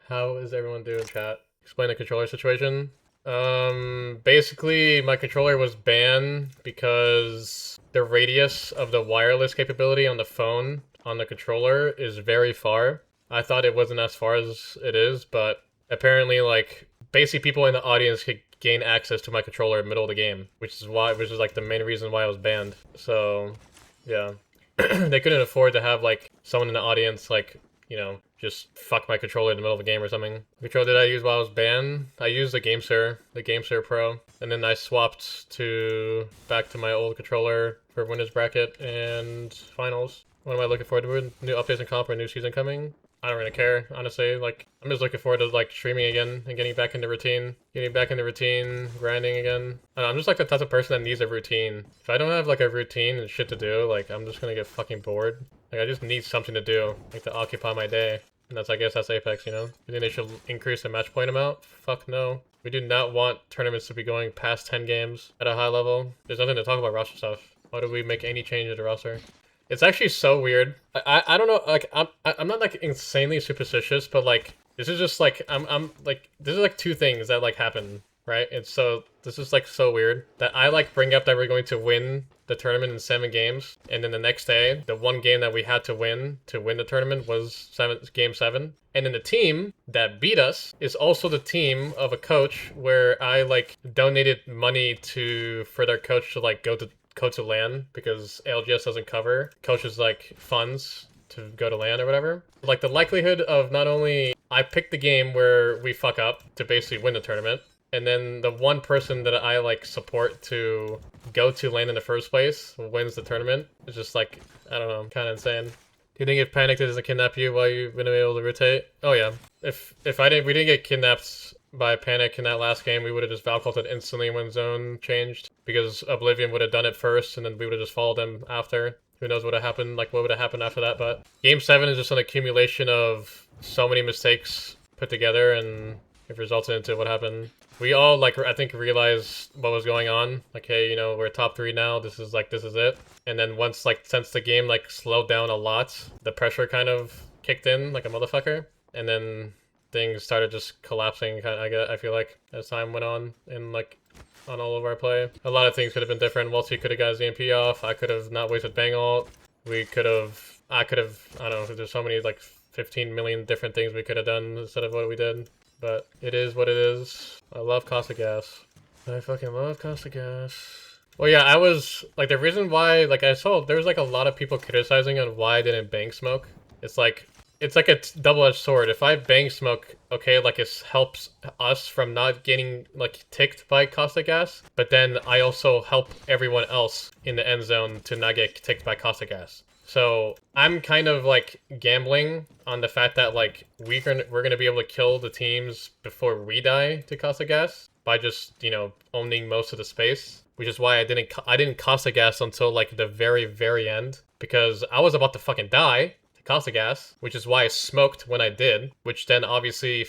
How is everyone doing, chat? Explain the controller situation. Basically, my controller was banned because the radius of the wireless capability on the phone on the controller is very far. I thought it wasn't as far as it is, but apparently, like, basically people in the audience could gain access to my controller in the middle of the game, which is like the main reason why I was banned. So, yeah. They couldn't afford to have, like, someone in the audience, like, just fuck my controller in the middle of a game or something. Which controller did I use while I was banned? I used the GameSir Pro, and then I swapped back to my old controller for winners bracket and finals. What am I looking forward to? New updates and comp or new season coming? I don't really care, honestly. Like, I'm just looking forward to, like, streaming again and getting back into routine. Grinding again. I don't know, I'm just, like, the type of person that needs a routine. If I don't have, like, a routine and shit to do, like, I'm just gonna get fucking bored. Like, I just need something to do, like, to occupy my day. And I guess that's Apex, you know? You think they should increase the match point amount? Fuck no. We do not want tournaments to be going past 10 games at a high level. There's nothing to talk about roster stuff. Why do we make any change to the roster? It's actually so weird. I don't know, like, I'm not, like, insanely superstitious, but, like, this is just, like, I'm like, this is, like, two things that, like, happen, right? This is, like, so weird that I, like, bring up that we're going to win the tournament in 7 games, and then the next day, the one game that we had to win the tournament was game 7. And then the team that beat us is also the team of a coach where I, like, donated money for their coach to, like, go to LAN because ALGS doesn't cover coaches, like, funds to go to LAN or whatever. Like, the likelihood of not only I picked the game where we fuck up to basically win the tournament, and then the one person that I, like, support to go to LAN in the first place wins the tournament is just, like, I don't know, kind of insane. Do you think if Panic doesn't kidnap you while you've been able to rotate? Oh yeah. If we didn't get kidnapped by Panic in that last game, we would have just Valculted instantly when zone changed, because Oblivion would have done it first, and then we would have just followed them after. Who knows what would have happened, like, what would have happened after that, but Game 7 is just an accumulation of so many mistakes put together, and it resulted into what happened. We all, like, I think realized what was going on. Like, hey, you know, we're top 3 now, this is it. And then once, like, since the game, like, slowed down a lot, the pressure kind of kicked in like a motherfucker, and then things started just collapsing, I feel like, as time went on, and, like, on all of our play. A lot of things could have been different. Walty could have got his EMP off. I could have not wasted bang ult. I don't know, there's so many, like, 15 million different things we could have done instead of what we did. But it is what it is. I love Costa Gas. I fucking love Costa Gas. Well, yeah, I was, like, the reason why, like, I saw there was, like, a lot of people criticizing on why I didn't bang smoke. It's like a double-edged sword. If I bang smoke, okay, like, it helps us from not getting, like, ticked by Costa Gas, but then I also help everyone else in the end zone to not get ticked by Costa Gas. So I'm kind of, like, gambling on the fact that, like, we're gonna be able to kill the teams before we die to Costa Gas by just, you know, owning most of the space, which is why I didn't Costa Gas until, like, the very, very end, because I was about to fucking die to Costa Gas, which is why I smoked when I did, which then obviously,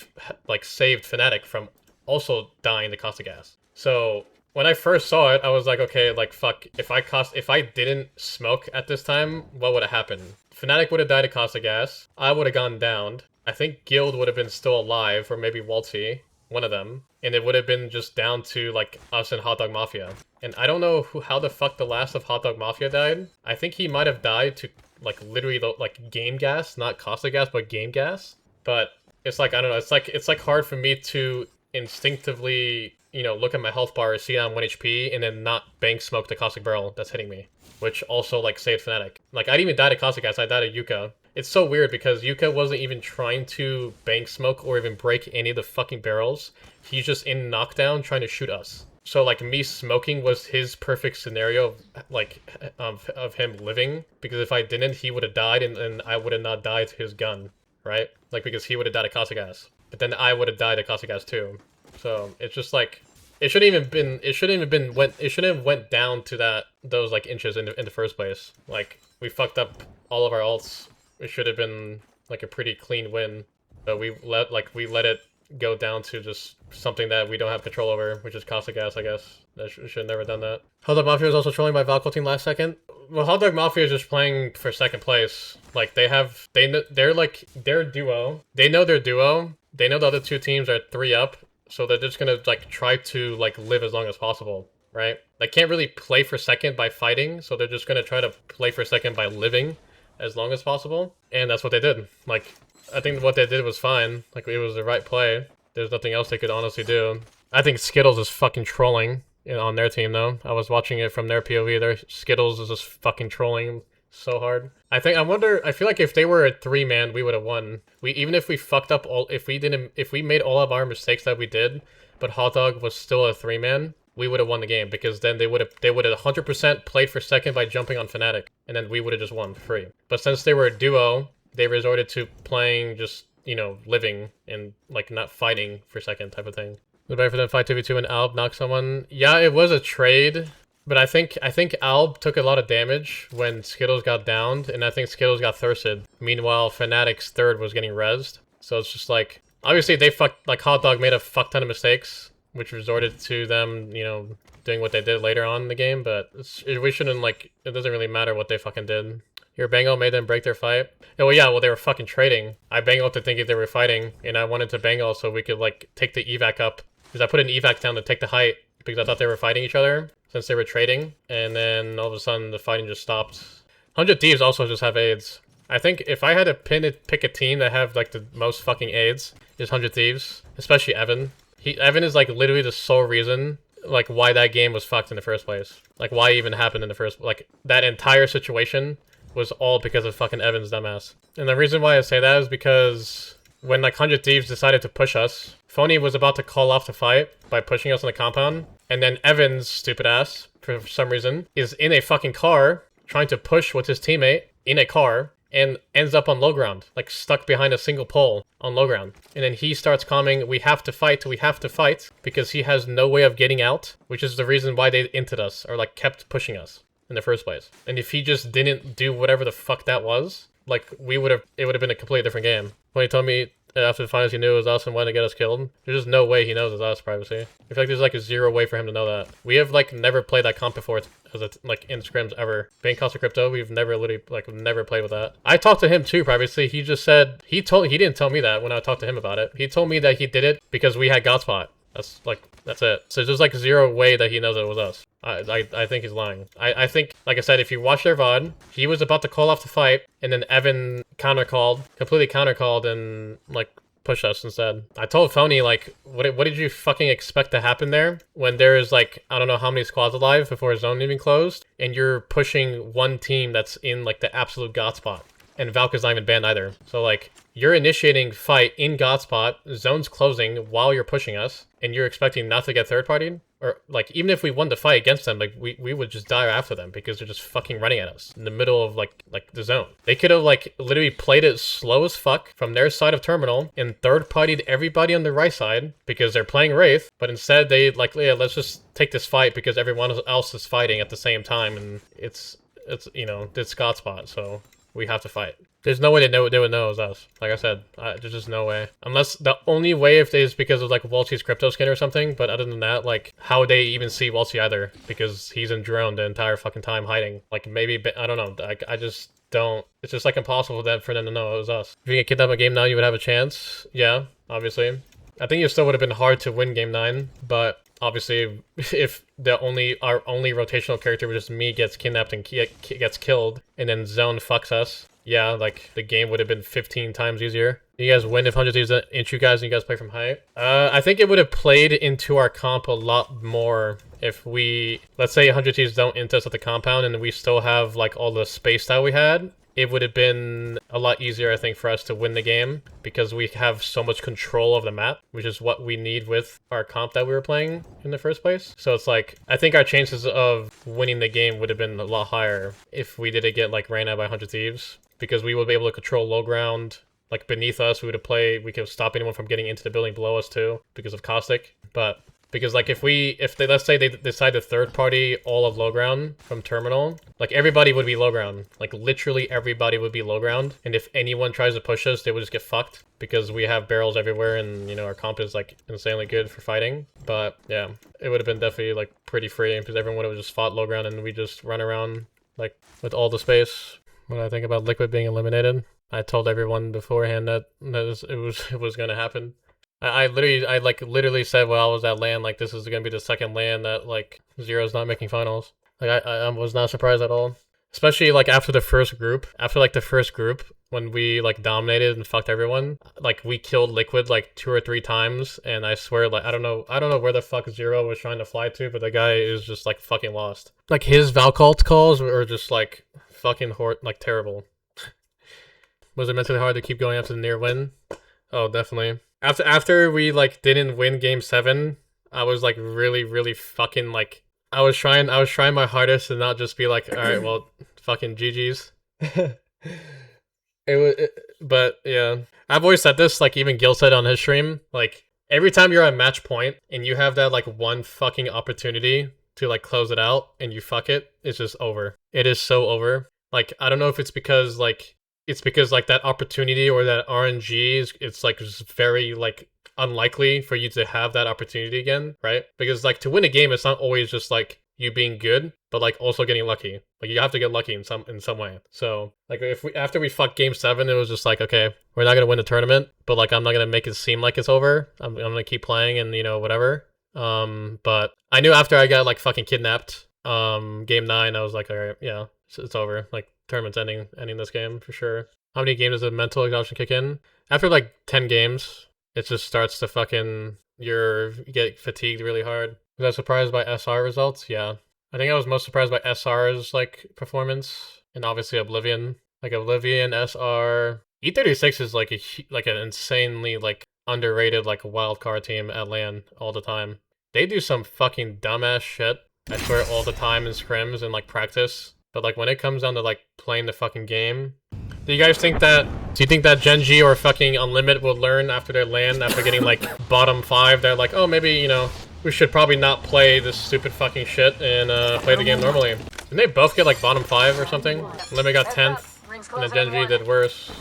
like, saved Fnatic from also dying to Costa Gas. So when I first saw it, I was like, okay, like, fuck, if I didn't smoke at this time, what would have happened? Fnatic would have died to Costa Gas, I would have gone down, I think Guild would have been still alive, or maybe Walty, one of them, and it would have been just down to, like, us and Hotdog Mafia. And I don't know how the fuck the last of Hotdog Mafia died. I think he might have died to, like, literally, like, game gas, not Costa Gas, but game gas. But it's like, I don't know, it's like hard for me to instinctively, you know, look at my health bar, see it on 1 HP, and then not bank smoke the Caustic Barrel that's hitting me, which also, like, saved Fnatic. Like, I didn't even die to Caustic Gas, I died to Yuka. It's so weird because Yuka wasn't even trying to bank smoke or even break any of the fucking barrels. He's just in knockdown trying to shoot us. So, like, me smoking was his perfect scenario of, like, of him living, because if I didn't, he would have died, and I would have not died to his gun, right? Like, because he would have died to Caustic Gas. But then I would have died to Caustic Gas too. So it's just, like, it shouldn't have went down to those, like, inches in the first place. Like, we fucked up all of our ults. It should have been, like, a pretty clean win. But we let it go down to just something that we don't have control over, which is Costa Gas, I guess. I should have never done that. Hotdog Mafia is also trolling by Valkyrie team last second. Well, Hotdog Mafia is just playing for second place. Like, they're duo. They know their duo. they know the other two teams are 3 up, so they're just gonna like try to like live as long as possible, right? They can't really play for second by fighting, so they're just gonna try to play for second by living as long as possible, and that's what they did. Like, I think what they did was fine. Like, it was the right play. There's nothing else they could honestly do. I think Skittles is fucking trolling on their team, though. I was watching it from their POV. Their Skittles is just fucking trolling so hard. I feel like if they were a 3-man, we would have won. Even if we fucked up if we made all of our mistakes that we did, but Hotdog was still a 3-man, we would have won the game, because then they would have 100% played for second by jumping on Fnatic, and then we would have just won for free. But since they were a duo, they resorted to playing just, you know, living and like not fighting for second type of thing. Was it better for them to fight 2v2 and Alb knock someone? Yeah, it was a trade, but I think Alb took a lot of damage when Skittles got downed, and I think Skittles got thirsted. Meanwhile, Fnatic's third was getting rezzed. So it's just like, obviously they Hotdog made a fuck ton of mistakes, which resorted to them, you know, doing what they did later on in the game, but we shouldn't, like, it doesn't really matter what they fucking did. Your Bango made them break their fight? Oh, well, yeah, well, they were fucking trading. I Bango to think they were fighting, and I wanted to Bango so we could, like, take the evac up. Because I put an evac down to take the height, because I thought they were fighting each other, since they were trading. And then, all of a sudden, the fighting just stopped. 100 Thieves also just have AIDS. I think if I had to pick a team that have, like, the most fucking AIDS, is 100 Thieves. Especially Evan. Evan is, like, literally the sole reason, like, why that game was fucked in the first place. Like, why it even happened in the first... Like, that entire situation was all because of fucking Evan's dumbass. And the reason why I say that is because when, like, 100 Thieves decided to push us, Phony was about to call off the fight by pushing us on the compound, and then Evan's stupid ass, for some reason, is in a fucking car, trying to push with his teammate in a car, and ends up on low ground, like stuck behind a single pole on low ground. And then he starts calming, we have to fight, because he has no way of getting out, which is the reason why they inted us, or like kept pushing us in the first place. And if he just didn't do whatever the fuck that was, like, it would have been a completely different game. When he told me after the finals he knew it was us and wanted to get us killed, there's just no way he knows it's us, privacy. I feel like there's like a zero way for him to know that. We have like never played that comp before as a, like, in scrims ever. Being Costa Crypto, we've never literally, like, never played with that. I talked to him too, privacy. He just said, he didn't tell me that when I talked to him about it. He told me that he did it because we had Godspot. That's it. So there's like zero way that he knows it was us. I think he's lying. I think, like I said, if you watch their VOD, he was about to call off the fight, and then Evan completely counter-called, and, like, push us instead. I told Phony, like, what did you fucking expect to happen there when there is, like, I don't know how many squads alive before zone even closed, and you're pushing one team that's in, like, the absolute God spot, and Valka's not even banned either. So, like, you're initiating fight in God spot, zone's closing while you're pushing us, and you're expecting not to get third-partied? Or, like, even if we won the fight against them, like, we would just die after them because they're just fucking running at us in the middle of, like the zone. They could have, like, literally played it slow as fuck from their side of terminal and third-partied everybody on the right side because they're playing Wraith, but instead they, like, yeah, let's just take this fight because everyone else is fighting at the same time, and it's you know, it's God spot, so we have to fight. There's no way they would know it was us. Like I said, there's just no way. Unless the only way if is because of, like, Waltzy's crypto skin or something, but other than that, like, how would they even see Waltzy either? Because he's in drone the entire fucking time hiding. Like, maybe, I don't know. I just don't. It's just, like, impossible for them to know it was us. If you get kidnapped a game now, you would have a chance. Yeah, obviously. I think it still would have been hard to win game 9, but obviously, if our only rotational character, which is me, gets kidnapped and gets killed, and then zone fucks us, yeah, like, the game would have been 15 times easier. You guys win if 100 Thieves int you guys and you guys play from height? I think it would have played into our comp a lot more if we, let's say 100 Thieves don't int us at the compound and we still have, like, all the space that we had. It would have been a lot easier, I think, for us to win the game because we have so much control of the map, which is what we need with our comp that we were playing in the first place. So it's like, I think our chances of winning the game would have been a lot higher if we didn't get, like, ran out by 100 Thieves, because we would be able to control low ground. Like, beneath us, we could stop anyone from getting into the building below us too because of Caustic. But because, like, if they, let's say they decide to third party all of low ground from terminal, like, everybody would be low ground. Like, literally everybody would be low ground. And if anyone tries to push us, they would just get fucked because we have barrels everywhere and, you know, our comp is, like, insanely good for fighting. But yeah, it would have been definitely, like, pretty free because everyone would have just fought low ground and we just run around, like, with all the space. What I think about Liquid being eliminated, I told everyone beforehand that it was going to happen. I like literally said while I was at LAN, like this is gonna be the second LAN that like Zero's not making finals. Like I was not surprised at all. Especially like after the first group. After like the first group, when we like dominated and fucked everyone, like we killed Liquid like 2 or 3 times, and I swear like I don't know where the fuck Zero was trying to fly to, but the guy is just like fucking lost. Like his Valcult calls were just like fucking like terrible. Was it mentally hard to keep going after the near win? Oh, definitely. After we like didn't win game 7, I was like really fucking like I was trying my hardest to not just be like, all right, well, fucking GG's. But yeah, I've always said this. Like even Gil said on his stream, like every time you're at match point and you have that like one fucking opportunity to like close it out and you fuck it, it's just over. It is so over. Like I don't know if it's because like that opportunity or that RNG is it's like just very like unlikely for you to have that opportunity again, right? Because like to win a game, it's not always just like you being good, but like also getting lucky. Like you have to get lucky in some way. So like if we after we fucked game 7, it was just like, okay, we're not gonna win the tournament, but like I'm not gonna make it seem like it's over. I'm gonna keep playing and you know whatever. But I knew after I got like fucking kidnapped, game 9, I was like, all right, yeah, it's over. Like tournament's ending this game for sure. How many games does the mental exhaustion kick in? After like 10 games, it just starts to fucking you get fatigued really hard. Was I surprised by SR results? Yeah. I think I was most surprised by SR's like performance and obviously Oblivion. Like Oblivion, SR, E36 is like an insanely like underrated like wild card team at LAN all the time. They do some fucking dumbass shit. I swear all the time in scrims and like practice. But like when it comes down to like playing the fucking game, do you think that Genji or fucking Unlimited will learn after their LAN after getting like bottom 5? They're like, oh maybe you know we should probably not play this stupid fucking shit and play the game normally. Didn't they both get like bottom 5 or something? Limit got 10th, and then Genji did worse.